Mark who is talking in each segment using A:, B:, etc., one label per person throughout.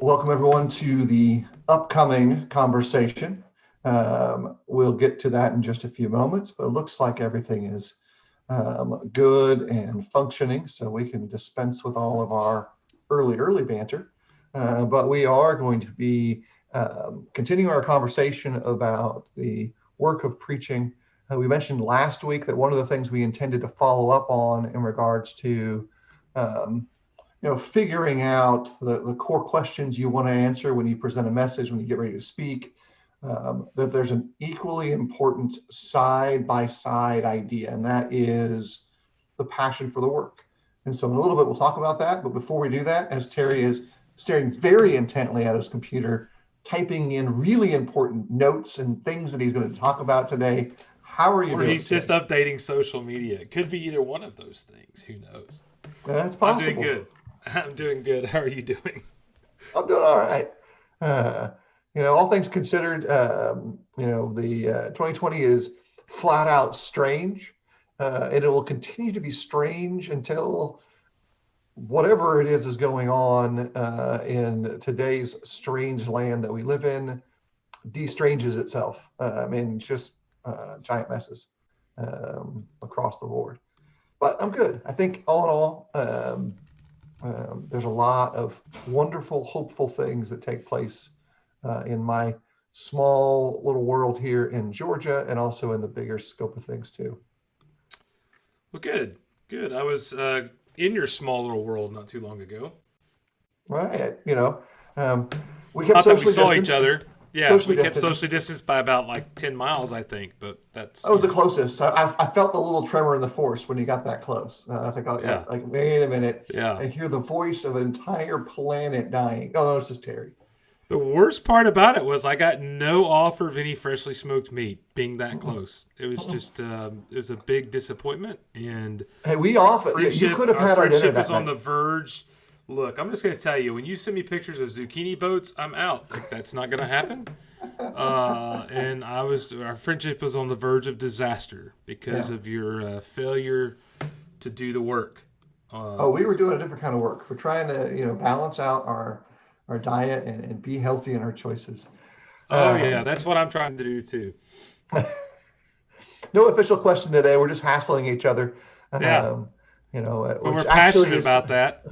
A: Welcome everyone to the upcoming conversation. We'll get to that in just a few moments, but it looks like everything is good and functioning, so we can dispense with all of our early banter. But we are going to be continuing our conversation about the work of preaching. We mentioned last week that one of the things we intended to follow up on in regards to figuring out the core questions you want to answer when you present a message, when you get ready to speak, that there's an equally important side-by-side idea, and that is the passion for the work. And so in a little bit, we'll talk about that. But before we do that, as Terry is staring very intently at his computer, typing in really important notes and things that he's going to talk about today, how are you doing?
B: Or he's just updating social media. It could be either one of those things. Who knows?
A: That's possible.
B: I'm doing good. I'm doing good. How are you doing?
A: I'm doing all right. All things considered, the 2020 is flat out strange, and it will continue to be strange until whatever it is going on in today's strange land that we live in de-stranges itself. Just giant messes across the board. But I'm good. I think all in all, there's a lot of wonderful, hopeful things that take place in my small little world here in Georgia, and also in the bigger scope of things too.
B: Well, good. I was in your small little world not too long ago.
A: Right. We kept
B: Not that we saw each other. Yeah, we kept
A: distanced.
B: socially distanced by about like 10 miles, I think, but that's...
A: That was the closest. I felt the little tremor in the force when you got that close. I think, like, wait a minute.
B: Yeah.
A: I hear the voice of an entire planet dying. Oh, no, it's just Terry.
B: The worst part about it was I got no offer of any freshly smoked meat being that close. It was just, it was a big disappointment. And
A: hey, you could have had our dinner that
B: friendship was on
A: night.
B: the verge. Look, I'm just going to tell you, when you send me pictures of zucchini boats, I'm out. Like, that's not going to happen. And our friendship was on the verge of disaster because of your failure to do the work.
A: We were doing a different kind of work. We're trying to, balance out our diet and be healthy in our choices.
B: Yeah, that's what I'm trying to do too.
A: No official question today. We're just hassling each other.
B: Yeah.
A: But
B: we're passionate about that.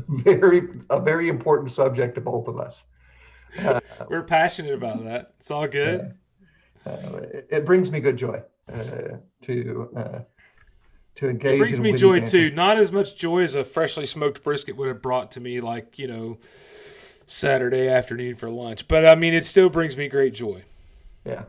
A: A very important subject to both of us.
B: We're passionate about that. It's all good.
A: It brings me good joy to engage.
B: It brings
A: in
B: me
A: witty
B: joy
A: banter.
B: too. Not as much joy as a freshly smoked brisket would have brought to me, like, Saturday afternoon for lunch. But it still brings me great joy.
A: Yeah.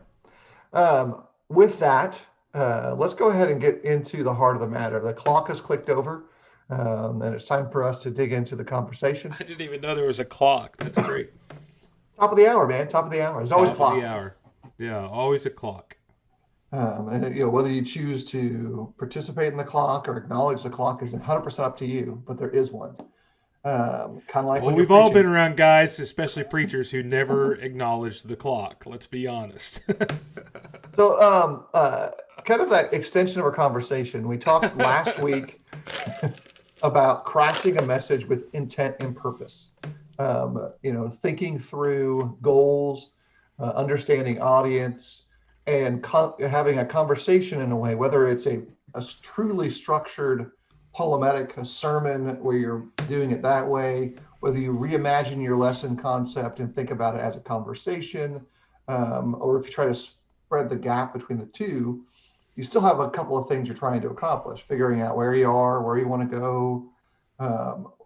A: With that, let's go ahead and get into the heart of the matter. The clock has clicked over, and it's time for us to dig into the conversation.
B: I didn't even know there was a clock. That's great.
A: Top of the hour, man. Top of the hour. There's always a
B: Top
A: clock.
B: of the hour. Yeah, always a clock.
A: And whether you choose to participate in the clock or acknowledge the clock is 100% up to you, but there is one. Kind of like
B: Well,
A: when
B: we've
A: you're
B: all
A: preaching.
B: been around guys, especially preachers, who never acknowledge the clock. Let's be honest.
A: So, kind of that extension of our conversation, we talked last week about crafting a message with intent and purpose. Thinking through goals, understanding audience, and having a conversation in a way, whether it's a truly structured polemetic, a sermon where you're doing it that way, whether you reimagine your lesson concept and think about it as a conversation, or if you try to spread the gap between the two, you still have a couple of things you're trying to accomplish, figuring out where you are, where you want to go,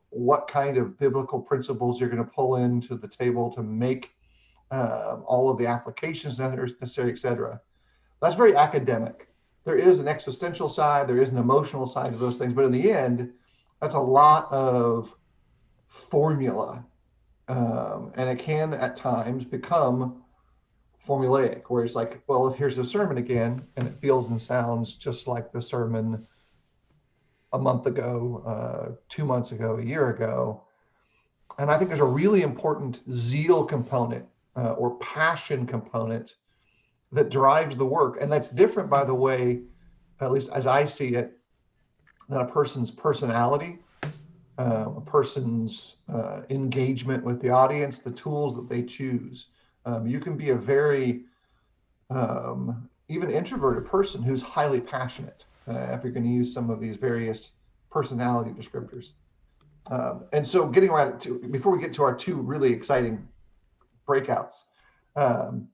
A: what kind of biblical principles you're going to pull into the table to make all of the applications necessary, etc. That's very academic. There is an existential side, there is an emotional side to those things, but in the end, that's a lot of formula, and it can at times become formulaic, where it's like, well, here's the sermon again, and it feels and sounds just like the sermon a month ago, 2 months ago, a year ago. And I think there's a really important zeal component or passion component that drives the work. And that's different, by the way, at least as I see it, than a person's personality a person's engagement with the audience, the tools that they choose. You can be a very even introverted person who's highly passionate if you're going to use some of these various personality descriptors. And so getting right to, before we get to our two really exciting breakouts, um,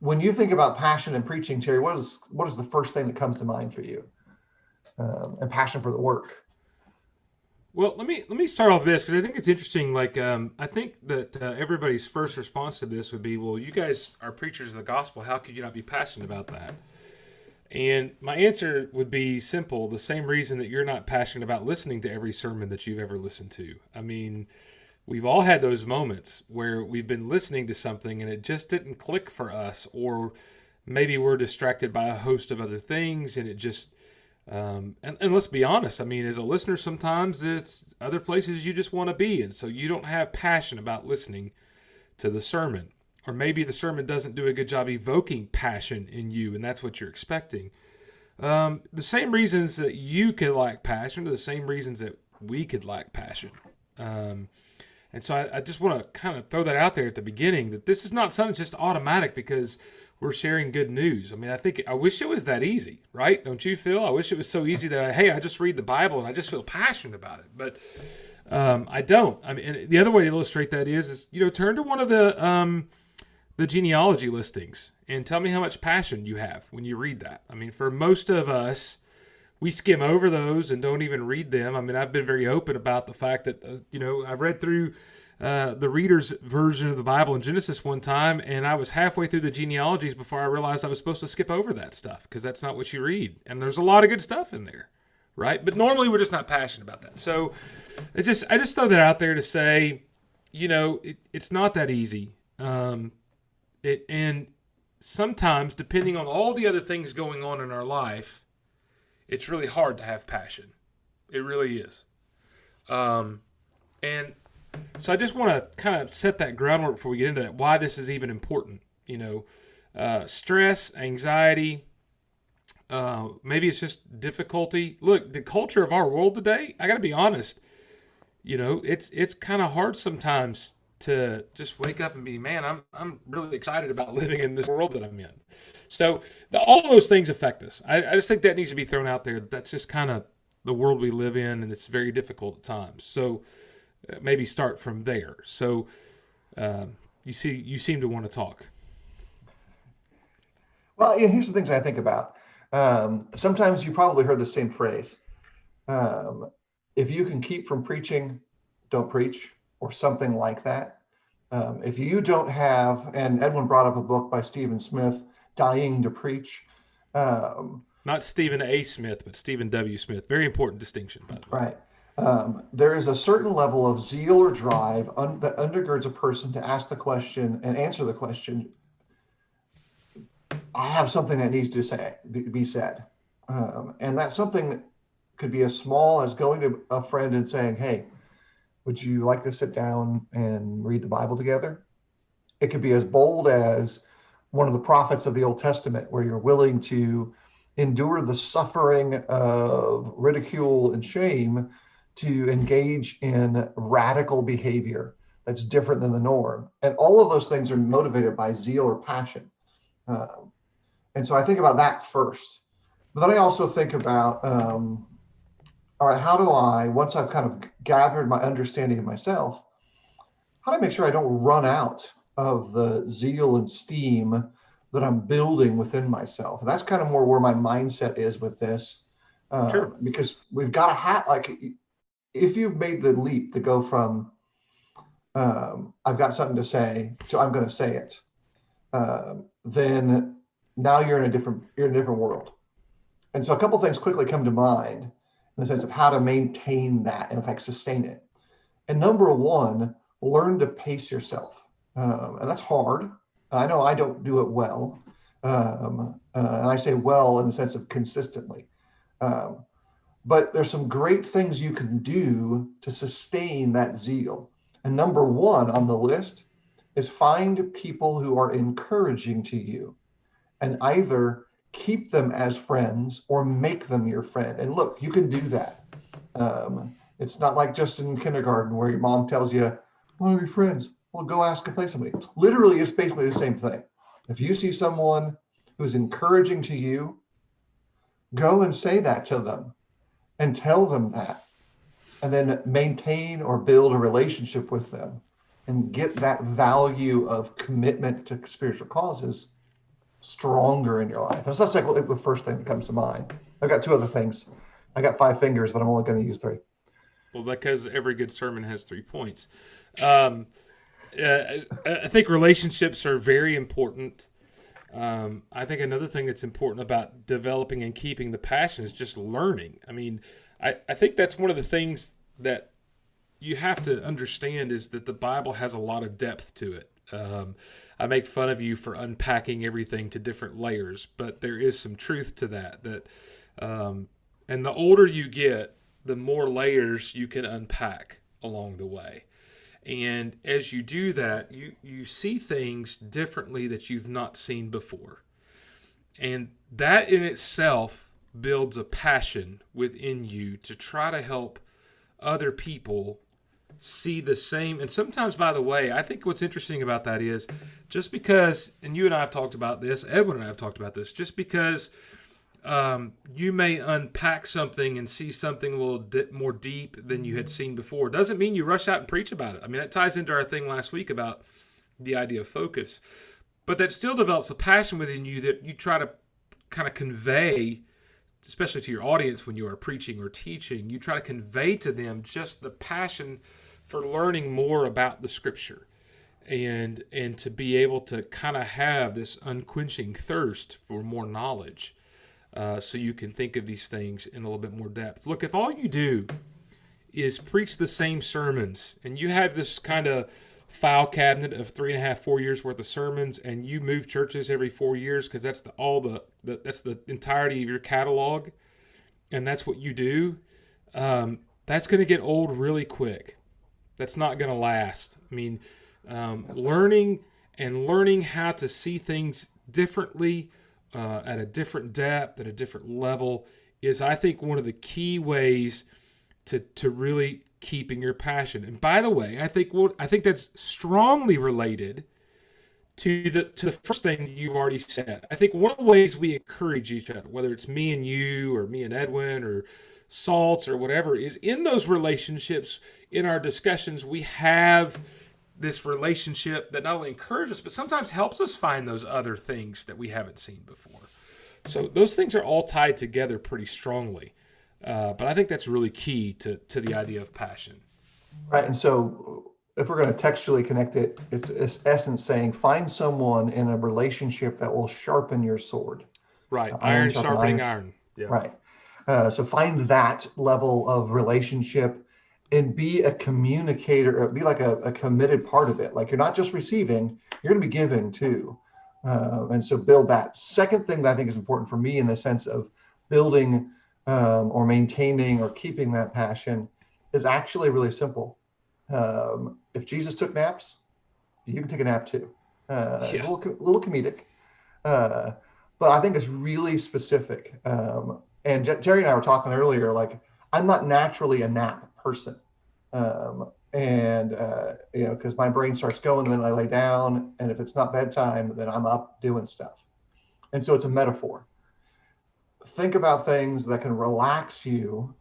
A: when you think about passion and preaching, Terry, what is the first thing that comes to mind for you? And passion for the work.
B: Well, let me start off this because I think it's interesting. Like, I think that everybody's first response to this would be, "Well, you guys are preachers of the gospel. How could you not be passionate about that?" And my answer would be simple: the same reason that you're not passionate about listening to every sermon that you've ever listened to. I mean, we've all had those moments where we've been listening to something and it just didn't click for us, or maybe we're distracted by a host of other things and it just and let's be honest, I mean, as a listener, sometimes it's other places you just want to be, and so you don't have passion about listening to the sermon. Or maybe the sermon doesn't do a good job evoking passion in you, and that's what you're expecting. The same reasons that you could lack passion are the same reasons that we could lack passion. And so I just want to kind of throw that out there at the beginning, that this is not something just automatic because we're sharing good news. I mean, I wish it was that easy, right? Don't you feel? I wish it was so easy that I just read the Bible and I just feel passionate about it. But I don't. I mean, and the other way to illustrate that is turn to one of the genealogy listings and tell me how much passion you have when you read that. I mean, for most of us, we skim over those and don't even read them. I mean, I've been very open about the fact that, I've read through the reader's version of the Bible in Genesis one time, and I was halfway through the genealogies before I realized I was supposed to skip over that stuff because that's not what you read. And there's a lot of good stuff in there, right? But normally we're just not passionate about that. So I just throw that out there to say, it's not that easy. And sometimes, depending on all the other things going on in our life, it's really hard to have passion. It really is. And so I just want to kind of set that groundwork before we get into that, why this is even important. Stress, anxiety, maybe it's just difficulty. Look, the culture of our world today, I got to be honest, it's kind of hard sometimes to just wake up and be, man, I'm really excited about living in this world that I'm in. So all those things affect us. I just think that needs to be thrown out there. That's just kind of the world we live in, and it's very difficult at times. So maybe start from there. So you seem to want to talk.
A: Well, here's the things I think about. Sometimes you probably heard the same phrase. If you can keep from preaching, don't preach, or something like that. If you don't have, and Edwin brought up a book by Stephen Smith, Dying to Preach.
B: Not Stephen A. Smith, but Stephen W. Smith. Very important distinction, by the way.
A: Right. There is a certain level of zeal or drive that undergirds a person to ask the question and answer the question, I have something that needs to be said. And that's something that could be as small as going to a friend and saying, hey, would you like to sit down and read the Bible together? It could be as bold as one of the prophets of the Old Testament, where you're willing to endure the suffering of ridicule and shame to engage in radical behavior that's different than the norm. And all of those things are motivated by zeal or passion. And so I think about that first. But then I also think about, all right, how do I, once I've kind of gathered my understanding of myself, how do I make sure I don't run out of the zeal and steam that I'm building within myself? And that's kind of more where my mindset is with this.
B: Sure.
A: Because we've got to have, like, if you've made the leap to go from, I've got something to say, to I'm going to say it, then now you're in a different world. And so a couple of things quickly come to mind in the sense of how to maintain that and, in fact, sustain it. And number one, learn to pace yourself. And that's hard. I know I don't do it well. And I say well in the sense of consistently. But there's some great things you can do to sustain that zeal. And number one on the list is find people who are encouraging to you and either keep them as friends or make them your friend. And look, you can do that. It's not like just in kindergarten where your mom tells you, "I want to be friends." Well, go ask and play somebody. Literally, it's basically the same thing. If you see someone who's encouraging to you, go and say that to them and tell them that, and then maintain or build a relationship with them and get that value of commitment to spiritual causes stronger in your life. That's not like the first thing that comes to mind. I've got two other things. I got 5 fingers, but I'm only going to use 3.
B: Well, because every good sermon has 3 points. Um, I think relationships are very important. I think another thing that's important about developing and keeping the passion is just learning. I mean, I think that's one of the things that you have to understand is that the Bible has a lot of depth to it. I make fun of you for unpacking everything to different layers, but there is some truth to that. And the older you get, the more layers you can unpack along the way. And as you do that, you see things differently that you've not seen before. And that in itself builds a passion within you to try to help other people see the same. And sometimes, by the way, I think what's interesting about that is just because, and you and I have talked about this, Edwin and I have talked about this, just because you may unpack something and see something a little more deep than you had seen before doesn't mean you rush out and preach about it. I mean, that ties into our thing last week about the idea of focus. But that still develops a passion within you that you try to kind of convey, especially to your audience when you are preaching or teaching. You try to convey to them just the passion for learning more about the Scripture and to be able to kind of have this unquenching thirst for more knowledge. So you can think of these things in a little bit more depth. Look, if all you do is preach the same sermons and you have this kind of file cabinet of 3.5, 4 years worth of sermons, and you move churches every 4 years because that's that's the entirety of your catalog, and that's what you do, that's going to get old really quick. That's not going to last. I mean, learning how to see things differently, at a different depth, at a different level, is, I think, one of the key ways to really keeping your passion. And by the way, I think that's strongly related to the first thing you've already said. I think one of the ways we encourage each other, whether it's me and you or me and Edwin or Salts or whatever, is in those relationships, in our discussions, we have this relationship that not only encourages us, but sometimes helps us find those other things that we haven't seen before. So those things are all tied together pretty strongly. But I think that's really key to the idea of passion.
A: Right. And so if we're going to textually connect it, it's essence saying find someone in a relationship that will sharpen your sword.
B: Right. Iron sharpening
A: iron.
B: iron. Yeah.
A: Right. So find that level of relationship and be a communicator, be like a committed part of it. Like you're not just receiving, you're going to be giving too. And so build that. Second thing that I think is important for me in the sense of building or maintaining or keeping that passion is actually really simple. If Jesus took naps, you can take a nap too. A little comedic, but I think it's really specific. And Terry and I were talking earlier, like I'm not naturally a nap person. Because my brain starts going, and then I lay down, and if it's not bedtime, then I'm up doing stuff. And so it's a metaphor. Think about things that can relax you,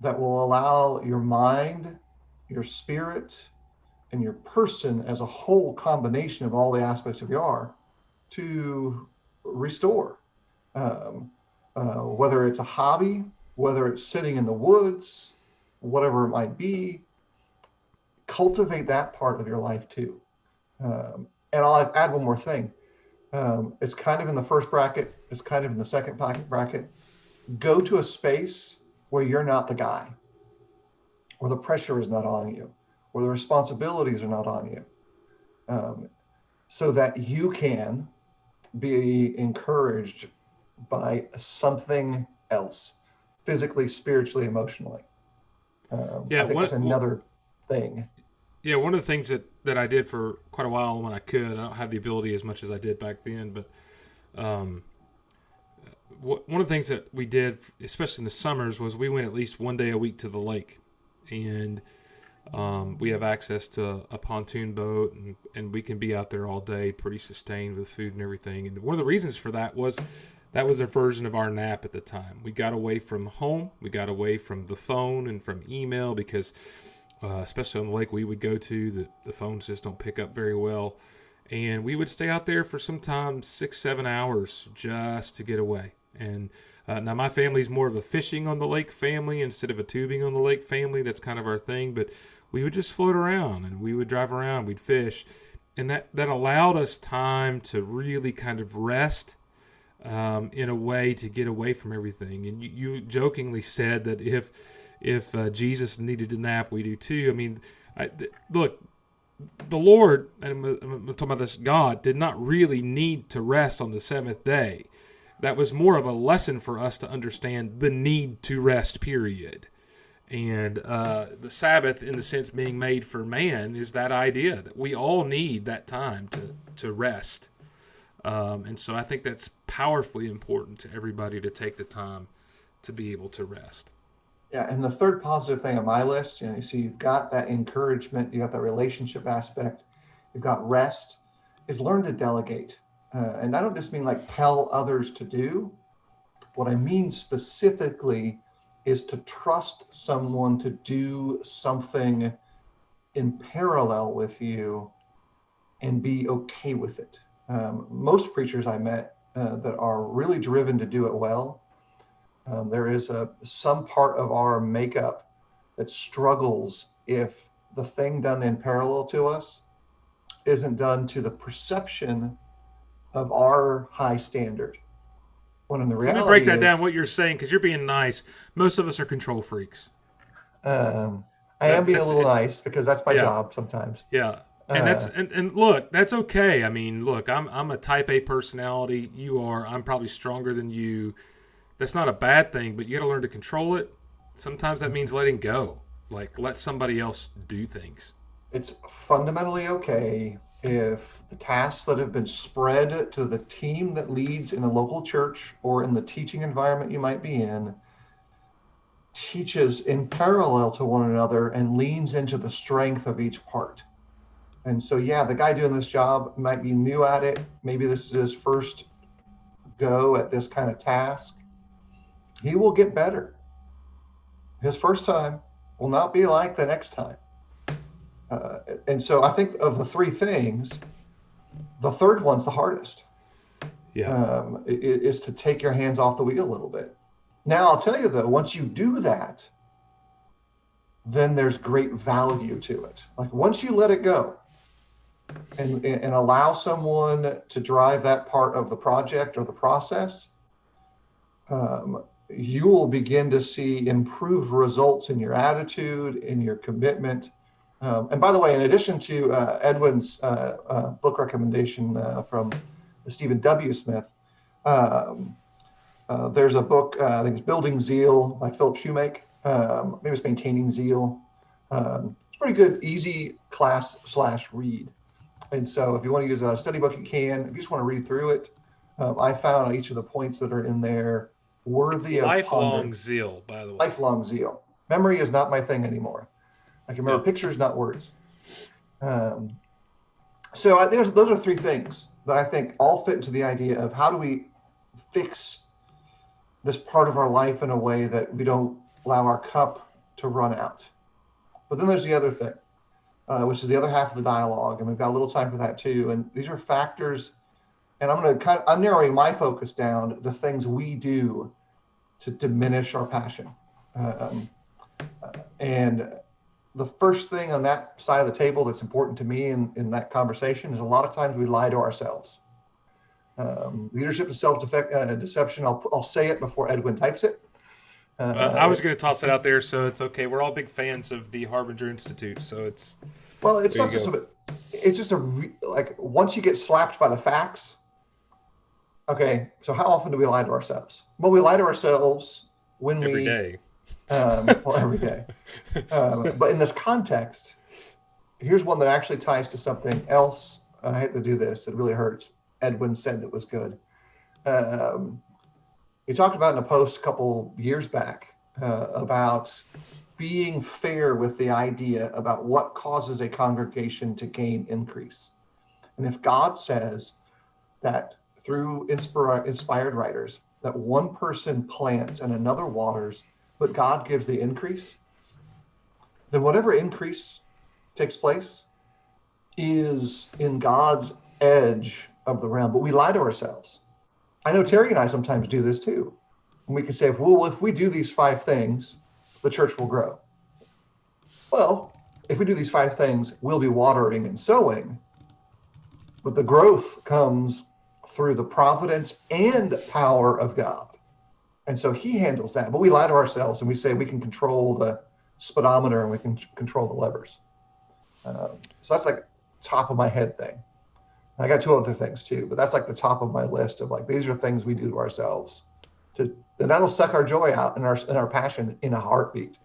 A: that will allow your mind, your spirit, and your person as a whole combination of all the aspects of you are to restore. Whether it's a hobby, whether it's sitting in the woods, whatever it might be, cultivate that part of your life too. And I'll add one more thing. It's kind of in the first bracket. It's kind of in the second bracket. Go to a space where you're not the guy, where the pressure is not on you, where the responsibilities are not on you, so that you can be encouraged by something else, physically, spiritually, emotionally. I think that's another thing.
B: Yeah, one of the things that I did for quite a while when I could, I don't have the ability as much as I did back then, but one of the things that we did, especially in the summers, was we went at least one day a week to the lake. and we have access to a pontoon boat, and we can be out there all day, pretty sustained with food and everything. And one of the reasons for that was a version of our nap at the time. We got away from home, we got away from the phone and from email because, especially on the lake we would go to, the phones just don't pick up very well. And we would stay out there for sometimes 6-7 hours just to get away. And now my family's more of a fishing on the lake family instead of a tubing on the lake family. That's kind of our thing. But we would just float around and we would drive around, we'd fish. And that allowed us time to really kind of rest, in a way to get away from everything. And you jokingly said that if Jesus needed to nap, we do too. I mean, look, the Lord, and I'm talking about this, God did not really need to rest on the seventh day. That was more of a lesson for us to understand the need to rest, period. And the Sabbath, in the sense being made for man, is that idea that we all need that time to rest. And so I think that's powerfully important to everybody to take the time to be able to rest.
A: Yeah, and the third positive thing on my list, you see, you've got that encouragement, you got that relationship aspect, you've got rest, is learn to delegate. And I don't just mean like tell others to do. What I mean specifically is to trust someone to do something in parallel with you and be okay with it. Most preachers I met that are really driven to do it well, there is some part of our makeup that struggles if the thing done in parallel to us isn't done to the perception of our high standard. When in the
B: So let me break
A: reality
B: that down,
A: is,
B: what you're saying, because you're being nice. Most of us are control freaks.
A: I am being a
B: That's
A: little
B: it.
A: nice because that's my
B: Yeah,
A: job sometimes.
B: yeah. And
A: Uh,
B: and look, that's okay. I mean, look, I'm a type A personality. You are. I'm probably stronger than you. That's not a bad thing, but you got to learn to control it. Sometimes that means letting go. Like let somebody else do things.
A: it's fundamentally okay if the tasks that have been spread to the team that leads in a local church or in the teaching environment you might be in teaches in parallel to one another and leans into the strength of each part. And so, yeah, the guy doing this job might be new at it. Maybe this is his first go at this kind of task. He will get better. His first time will not be like the next time. And so I think of the three things, the third one's the hardest,
B: Yeah.
A: is to take your hands off the wheel a little bit. Now, I'll tell you though, once you do that, then there's great value to it. Like once you let it go and allow someone to drive that part of the project or the process, you will begin to see improved results in your attitude, in your commitment. And by the way, in addition to Edwin's book recommendation from Stephen W. Smith, there's a book, I think it's Building Zeal by Philip Shoemake. Maybe it's Maintaining Zeal. It's pretty good, easy class/read. And so if you want to use a study book, you can. If you just want to read through it, I found each of the points that are in there
B: It's
A: worthy of
B: lifelong
A: pondering.
B: zeal, by the way.
A: Lifelong zeal. Memory is not my thing anymore. I can remember
B: Yeah.
A: pictures, not words. Um, so those are three things that I think all fit into the idea of how do we fix this part of our life in a way that we don't allow our cup to run out. But then there's the other thing, which is the other half of the dialogue, and we've got a little time for that too. And these are factors, and I'm narrowing my focus down to things we do to diminish our passion. Um, and the first thing on that side of the table that's important to me in that conversation is a lot of times we lie to ourselves. Leadership is self-deception. I'll say it before Edwin types it.
B: I was going to toss it out there, so it's okay. We're all big fans of the Harbinger Institute, so it's
A: Well, it's
B: there
A: not
B: you
A: just
B: go.
A: it's just like once you get slapped by the facts. Okay, so how often do we lie to ourselves? Well, we lie to ourselves when
B: Every
A: we,
B: day.
A: well, every day. But in this context, here's one that actually ties to something else. And I hate to do this; it really hurts. Edwin said that was good. He talked about in a post a couple years back about being fair with the idea about what causes a congregation to gain increase. And if God says that through inspired writers, that one person plants and another waters, but God gives the increase, then whatever increase takes place is in God's edge of the realm. But we lie to ourselves. I know Terry and I sometimes do this too. And we can say, well, if we do these 5 things, the church will grow. Well, if we do these 5 things, we'll be watering and sowing. But the growth comes through the providence and power of God. And so he handles that. But we lie to ourselves and we say we can control the speedometer and we can control the levers. So that's like top of my head thing. I got 2 other things too, but that's like the top of my list of like, these are things we do to ourselves and that'll suck our joy out and our passion in a heartbeat.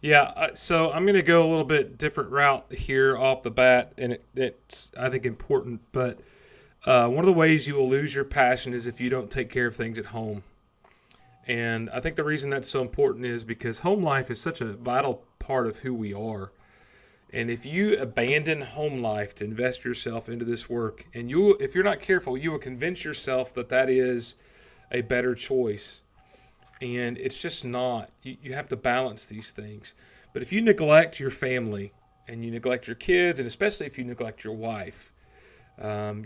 B: Yeah, so I'm going to go a little bit different route here off the bat, and it's, I think, important. But one of the ways you will lose your passion is if you don't take care of things at home. And I think the reason that's so important is because home life is such a vital part of who we are. And if you abandon home life to invest yourself into this work, and if you're not careful, you will convince yourself that that is a better choice. And it's just not. You have to balance these things. But if you neglect your family and you neglect your kids, and especially if you neglect your wife,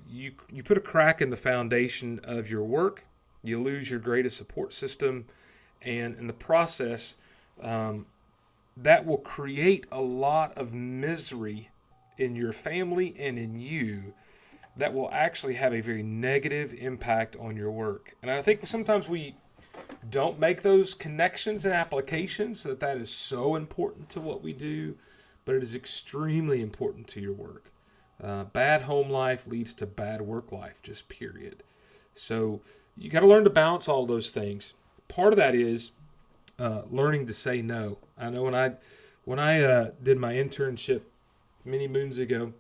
B: you put a crack in the foundation of your work. You lose your greatest support system. And in the process, that will create a lot of misery in your family and in you that will actually have a very negative impact on your work. And I think sometimes we don't make those connections and applications that is so important to what we do, but it is extremely important to your work. Bad home life leads to bad work life, just period. So you got to learn to balance all those things. Part of that is learning to say no. I know when I did my internship many moons ago,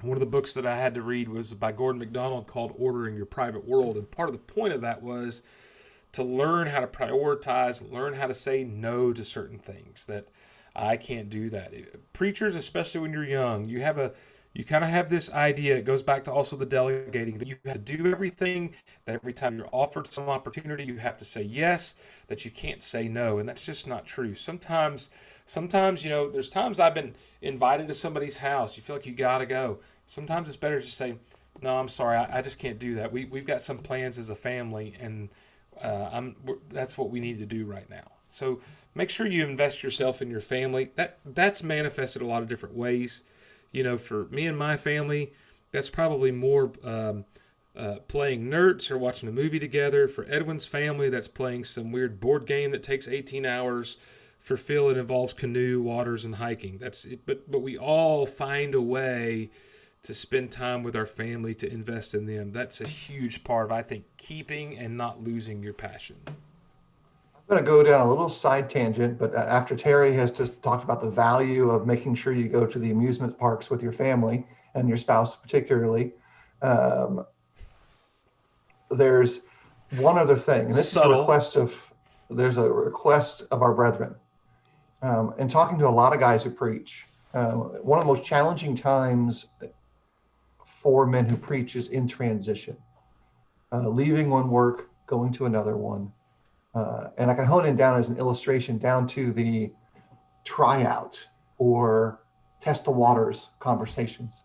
B: one of the books that I had to read was by Gordon MacDonald called Ordering Your Private World. And part of the point of that was to learn how to prioritize, learn how to say no to certain things that I can't do that. Preachers, especially when you're young, you kind of have this idea. It goes back to also the delegating that you have to do everything, that every time you're offered some opportunity, you have to say yes, that you can't say no. And that's just not true. Sometimes, there's times I've been invited to somebody's house. You feel like you got to go. Sometimes it's better to say, no, I'm sorry. I just can't do that. We've got some plans as a family, and that's what we need to do right now. So make sure you invest yourself in your family. That's manifested a lot of different ways. For me and my family, that's probably more playing nerds or watching a movie together. For Edwin's family, that's playing some weird board game that takes 18 hours. For Phil, it involves canoe, waters, and hiking. That's it. But we all find a way to spend time with our family, to invest in them. That's a huge part of, I think, keeping and not losing your passion.
A: I'm going to go down a little side tangent, but after Terry has just talked about the value of making sure you go to the amusement parks with your family and your spouse particularly, there's one other thing, and this
B: Subtle.
A: there's a request of our brethren. And talking to a lot of guys who preach, one of the most challenging times for men who preach is in transition, leaving one work, going to another one. And I can hone it down as an illustration down to the tryout or test the waters conversations.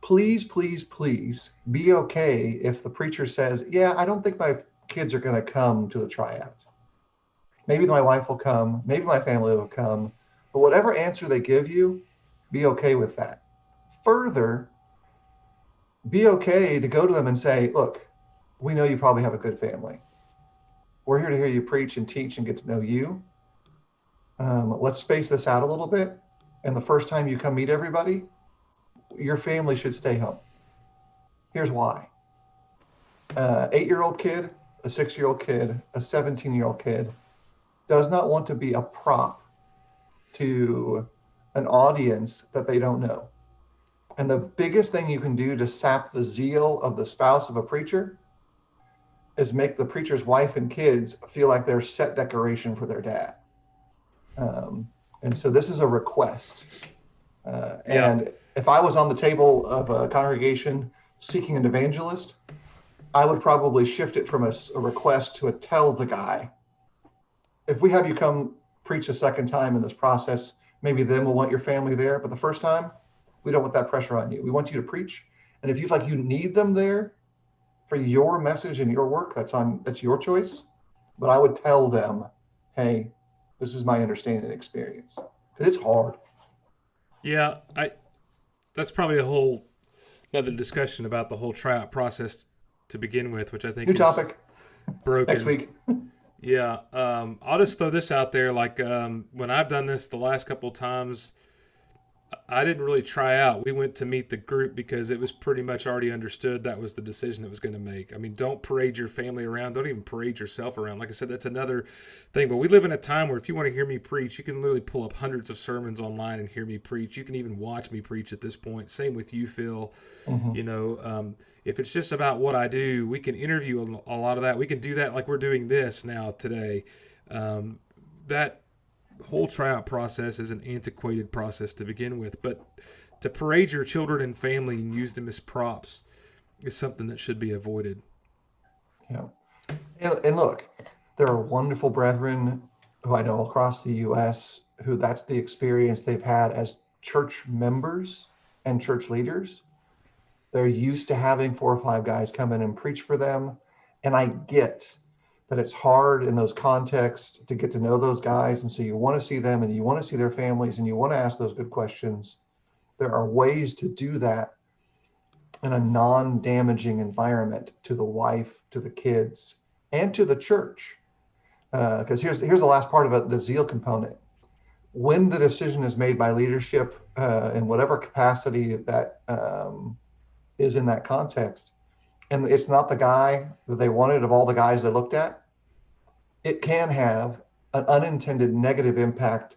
A: Please, please, please be okay if the preacher says, yeah, I don't think my kids are going to come to the tryout. Maybe my wife will come, maybe my family will come, but whatever answer they give you, be okay with that. Further, be okay to go to them and say, look, we know you probably have a good family. We're here to hear you preach and teach and get to know you. Let's space this out a little bit. And the first time you come meet everybody, your family should stay home. Here's why. 8-year-old kid, a 6-year-old kid, a 17-year-old kid does not want to be a prop to an audience that they don't know. And the biggest thing you can do to sap the zeal of the spouse of a preacher is make the preacher's wife and kids feel like they're set decoration for their dad. And so this is a request.
B: Yeah.
A: And if I was on the table of a congregation seeking an evangelist, I would probably shift it from a request to a tell the guy. If we have you come preach a second time in this process, maybe then we'll want your family there. But the first time, we don't want that pressure on you. We want you to preach. And if you feel like you need them there for your message and your work, that's your choice. But I would tell them, hey, this is my understanding and experience. Because it's hard.
B: Yeah. That's probably a whole another discussion about the whole tryout process to begin with, which I
A: New
B: think is
A: topic next
B: broken.
A: week.
B: Yeah. I'll just throw this out there. Like when I've done this the last couple of times, I didn't really try out. We went to meet the group because it was pretty much already understood that was the decision it was going to make. I mean, don't parade your family around. Don't even parade yourself around. Like I said, that's another thing. But we live in a time where if you want to hear me preach, you can literally pull up hundreds of sermons online and hear me preach. You can even watch me preach at this point. Same with you, Phil.
A: Mm-hmm.
B: You know, if it's just about what I do, we can interview a lot of that. We can do that like we're doing this now today. That whole tryout process is an antiquated process to begin with, but to parade your children and family and use them as props is something that should be avoided.
A: Yeah. And look, there are wonderful brethren who I know across the U.S. who that's the experience they've had as church members and church leaders. They're used to having 4 or 5 guys come in and preach for them. And I get that it's hard in those contexts to get to know those guys. And so you want to see them and you want to see their families and you want to ask those good questions. There are ways to do that in a non-damaging environment to the wife, to the kids, and to the church. Because here's the last part of it, the zeal component. When the decision is made by leadership in whatever capacity that is in that context, and it's not the guy that they wanted of all the guys they looked at, it can have an unintended negative impact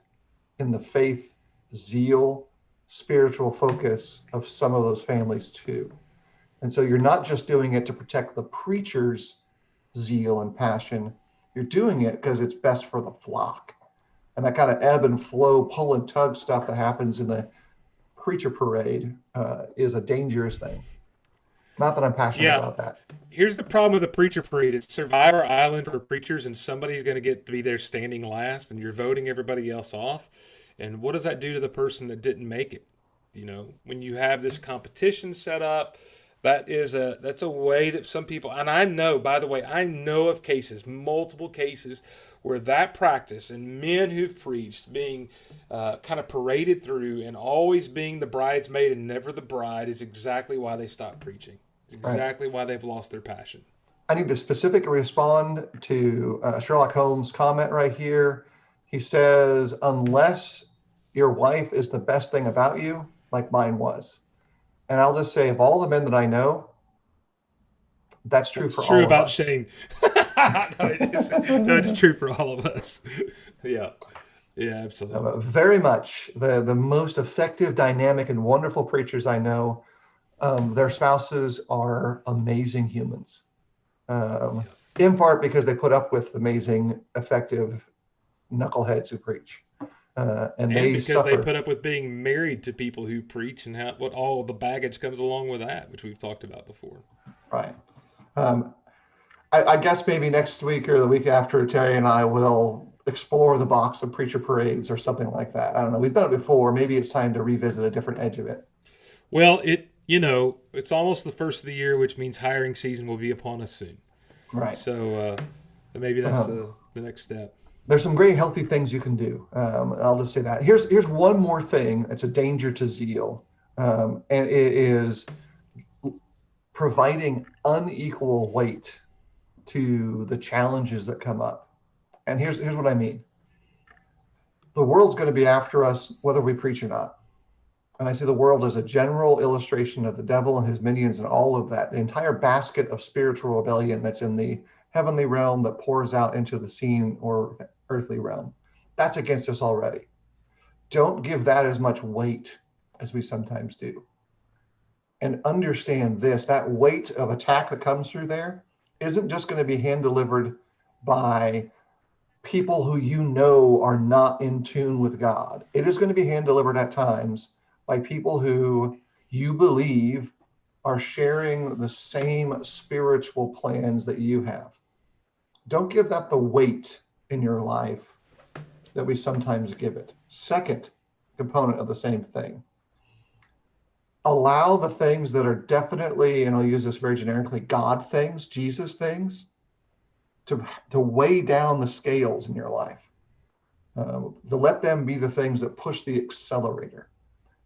A: in the faith, zeal, spiritual focus of some of those families too. And so you're not just doing it to protect the preacher's zeal and passion, you're doing it because it's best for the flock. And that kind of ebb and flow, pull and tug stuff that happens in the preacher parade is a dangerous thing. Not that I'm passionate
B: Yeah.
A: about that.
B: Here's the problem with the preacher parade. It's Survivor Island for preachers, and somebody's going to get to be there standing last, and you're voting everybody else off. And what does that do to the person that didn't make it? You know, when you have this competition set up, that's a way that some people, and I know, by the way, I know of cases, multiple cases, where that practice and men who've preached being kind of paraded through and always being the bridesmaid and never the bride is exactly why they stopped preaching.
A: Right.
B: Exactly why they've lost their passion.
A: I need to specifically respond to Sherlock Holmes' comment right here. He says, unless your wife is the best thing about you, like mine was. And I'll just say, of all the men that I know, that's true
B: That's
A: for
B: true
A: all of
B: about
A: us.
B: Shane. No, it's true for all of us. Yeah, yeah, absolutely.
A: Very much the most effective, dynamic, and wonderful preachers I know, their spouses are amazing humans.
B: Yeah.
A: In part because they put up with amazing, effective knuckleheads who preach. And
B: And
A: they
B: because they
A: suffer.
B: put up with being married to people who preach and how, what all the baggage comes along with that, which we've talked about before.
A: Right. Um, I guess maybe next week or the week after, Terry and I will explore the box of preacher parades or something like that. I don't know. We've done it before. Maybe it's time to revisit a different edge of it.
B: Well, it's almost the first of the year, which means hiring season will be upon us soon.
A: Right.
B: So maybe that's
A: Um,
B: the next step.
A: there's some great healthy things you can do. I'll just say that. Here's one more thing that's a danger to zeal, and it is providing unequal weight to the challenges that come up. And here's what I mean. The world's going to be after us whether we preach or not. And I see the world as a general illustration of the devil and his minions and all of that, the entire basket of spiritual rebellion that's in the heavenly realm that pours out into the seen or earthly realm. That's against us already. Don't give that as much weight as we sometimes do. And understand this, that weight of attack that comes through there isn't just going to be hand delivered by people who you know are not in tune with God. It is going to be hand delivered at times by people who you believe are sharing the same spiritual plans that you have. Don't give that the weight in your life that we sometimes give it. Second component of the same thing, allow the things that are definitely, and I'll use this very generically, God things, Jesus things, to weigh down the scales in your life. To let them be the things that push the accelerator.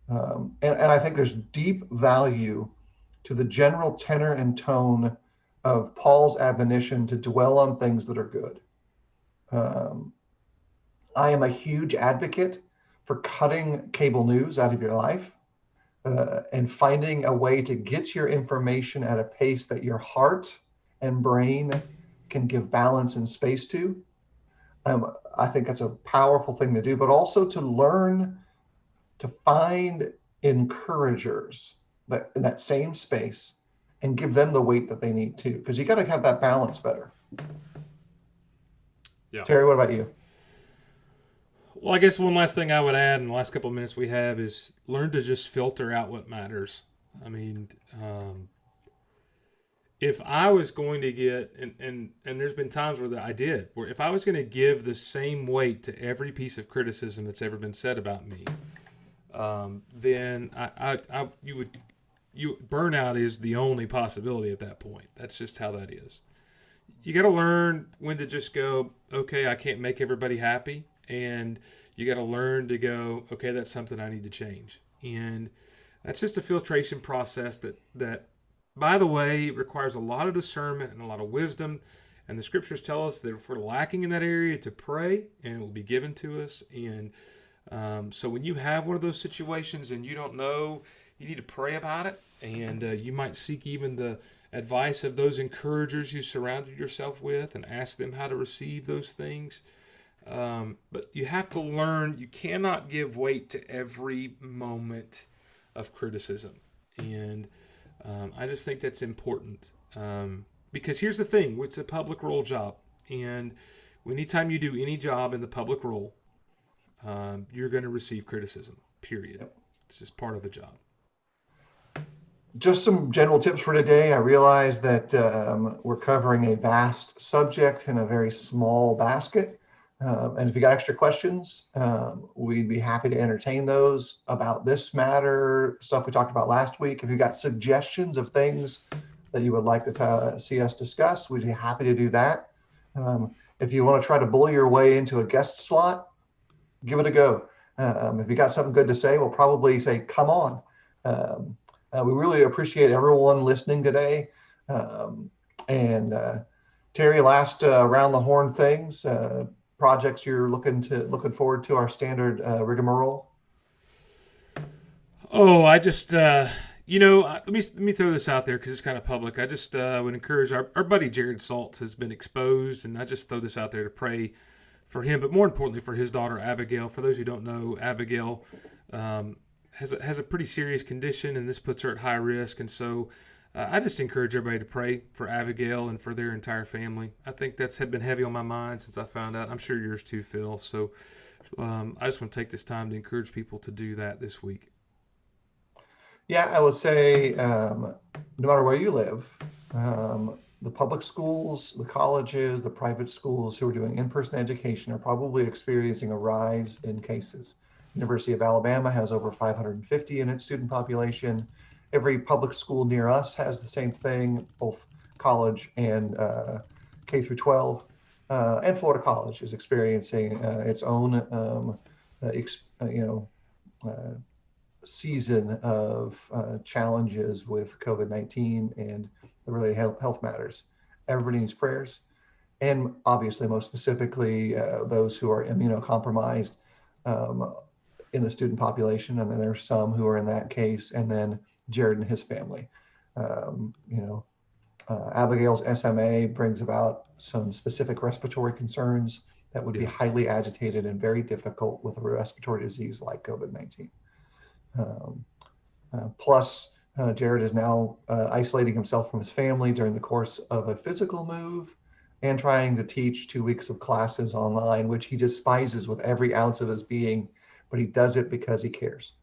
A: And I think there's deep value to the general tenor and tone of Paul's admonition to dwell on things that are good. Um, I am a huge advocate for cutting cable news out of your life and finding a way to get your information at a pace that your heart and brain can give balance and space to. I think that's a powerful thing to do, but also to learn to find encouragers that in that same space and give them the weight that they need too, because you got to have that balance better.
B: Yeah.
A: Terry, what about you?
B: Well, I guess one last thing I would add in the last couple of minutes we have is learn to just filter out what matters. I mean, if I was going to get, and there's been times where I did, where if I was going to give the same weight to every piece of criticism that's ever been said about me, then burnout is the only possibility at that point. That's just how that is. You got to learn when to just go, okay, I can't make everybody happy, and you got to learn to go, okay, that's something I need to change, and that's just a filtration process that by the way, requires a lot of discernment and a lot of wisdom. And the scriptures tell us that if we're lacking in that area, to pray, and it will be given to us. And so when you have one of those situations and you don't know, you need to pray about it. And you might seek even the advice of those encouragers you surrounded yourself with and ask them how to receive those things. But you have to learn, you cannot give weight to every moment of criticism. And I just think that's important because here's the thing: it's a public role job, and anytime you do any job in the public role, you're going to receive criticism. Period.
A: Yep.
B: It's just part of the job.
A: Just some general tips for today. I realize that we're covering a vast subject in a very small basket. And if you got extra questions, we'd be happy to entertain those about this matter, stuff we talked about last week. If you got suggestions of things that you would like to see us discuss, we'd be happy to do that. If you want to try to bully your way into a guest slot, give it a go. If you got something good to say, we'll probably say, come on. We really appreciate everyone listening today. And Terry, last around the horn things, projects you're looking forward to our standard rigmarole.
B: Oh, I just let me throw this out there because it's kind of public. I just would encourage our buddy Jared Saltz has been exposed, and I just throw this out there to pray for him, but more importantly for his daughter Abigail. For those who don't know, Abigail has a pretty serious condition, and this puts her at high risk. And so I just encourage everybody to pray for Abigail and for their entire family. I think that's had been heavy on my mind since I found out. I'm sure yours too, Phil. So I just want to take this time to encourage people to do that this week.
A: Yeah, I would say no matter where you live, the public schools, the colleges, the private schools who are doing in-person education are probably experiencing a rise in cases. University of Alabama has over 550 in its student population. Every public school near us has the same thing, both college and K through 12. And Florida College is experiencing its own, season of challenges with COVID-19 and the related health matters. Everybody needs prayers. And obviously, most specifically, those who are immunocompromised in the student population. And then there's some who are in that case, and then Jared and his family. Abigail's SMA brings about some specific respiratory concerns that would be highly agitated and very difficult with a respiratory disease like COVID-19. Plus, Jared is now isolating himself from his family during the course of a physical move and trying to teach 2 weeks of classes online, which he despises with every ounce of his being, but he does it because he cares.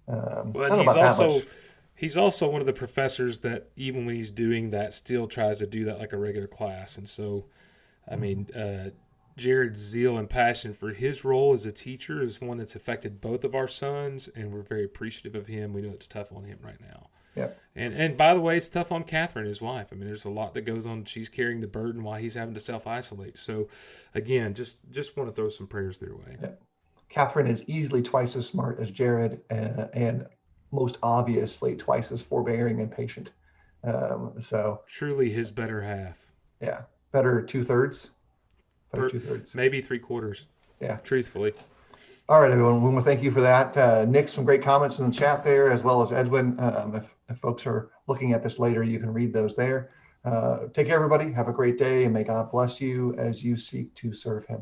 B: Well,
A: I
B: and
A: don't know about that much.
B: he's also one of the professors that even when he's doing that, still tries to do that like a regular class. And so, I
A: Mhm.
B: mean, Jared's zeal and passion for his role as a teacher is one that's affected both of our sons, and we're very appreciative of him. We know it's tough on him right now.
A: Yeah.
B: And by the way, it's tough on Catherine, his wife. I mean, there's a lot that goes on. She's carrying the burden while he's having to self isolate. So, again, just want to throw some prayers their way.
A: Yeah. Catherine is easily twice as smart as Jared, and most obviously twice as forbearing and patient. So
B: Truly, his better half.
A: yeah, better 2/3, better
B: Per,
A: 2/3.
B: maybe 3/4.
A: Yeah.
B: Truthfully,
A: All right, everyone. We want to thank you for that. Nick, some great comments in the chat there, as well as Edwin. If folks are looking at this later, you can read those there. Take care, everybody. Have a great day, and may God bless you as you seek to serve Him.